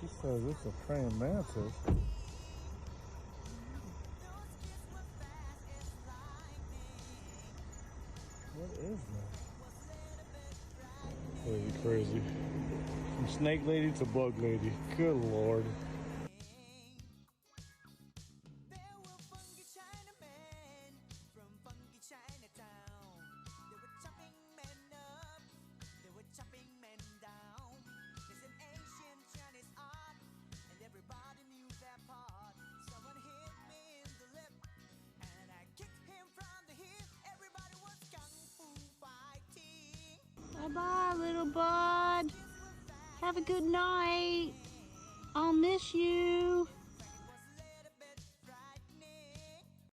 She says it's a praying mantis. What is that? Lady crazy. From snake lady to bug lady. Good lord. There were funky Chinamen from funky Chinatown. They were chopping men up, they were chopping men down. There's an ancient Chinese art, and everybody knew their part. Someone hit me in the lip, and I kicked him from the hip. Everybody was kung fu fighting. Bye-bye, little bud. Have a good night. I'll miss you.